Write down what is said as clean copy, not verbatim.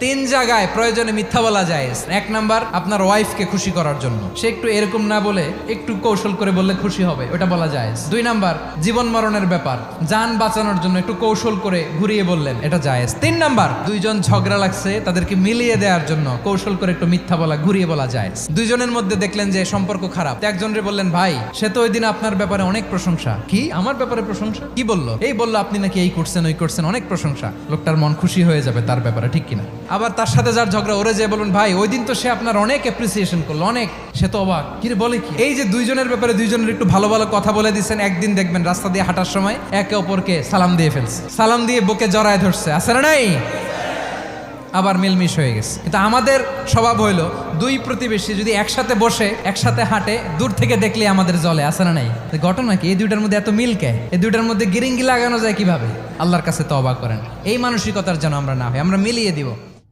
তিন জায়গায় প্রয়োজনে মিথ্যা বলা যায়। এক নাম্বার, আপনার ওয়াইফকে খুশি করার জন্য, সে একটু এরকম না বলে একটু কৌশল করে বললে খুশি হবে, ওটা বলা যায়। দুই নাম্বার, জীবন মরণের ব্যাপার, জান বাঁচানোর জন্য একটু কৌশল করে ঘুরিয়ে বললেন, এটা জায়েজ। তিন নাম্বার, দুইজন ঝগড়া লাগছে তাদেরকে মিলিয়ে দেওয়ার জন্য কৌশল করে একটু মিথ্যা বলা, ঘুরিয়ে বলা যায়। দুইজনের মধ্যে দেখলেন যে সম্পর্ক খারাপ, একজনরে বললেন, ভাই সে তো ওই দিন আপনার ব্যাপারে অনেক প্রশংসা। কি আমার ব্যাপারে প্রশংসা? কি বললো? এই বললো আপনি নাকি এই করছেন ওই করছেন, অনেক প্রশংসা। লোকটার মন খুশি হয়ে যাবে তার ব্যাপারে, ঠিক কিনা? আবার তার সাথে যার ঝগড়া, ওরে যে বলুন, ভাই ওই দিন তো সে আপনার অনেক অ্যাপ্রিসিয়েশন করলো, অনেক, সে তো অবাক, কি রে বলে কি? এই যে দুইজনের ব্যাপারে দুইজনের একটু ভালো ভালো কথা বলে দিচ্ছেন, একদিন দেখবেন রাস্তা দিয়ে হাঁটার সময় একে অপরকে সালাম দিয়ে ফেলছে, সালাম দিয়ে বুকে জড়ায় ধরছে, আছে না নাই? আবার মিলমিশ হয়ে গেছে। কিন্তু আমাদের স্বভাব হইলো, দুই প্রতিবেশী যদি একসাথে বসে একসাথে হাঁটে, দূর থেকে দেখলে আমাদের জলে, আছে না নাই? ঘটনা কি? এই দুইটার মধ্যে এত মিল কে? এই দুইটার মধ্যে গিরিঙ্গি লাগানো যায় কিভাবে? আল্লাহর কাছে তওবা করেন, এই মানসিকতার যেন আমরা না হয়, আমরা মিলিয়ে দিব।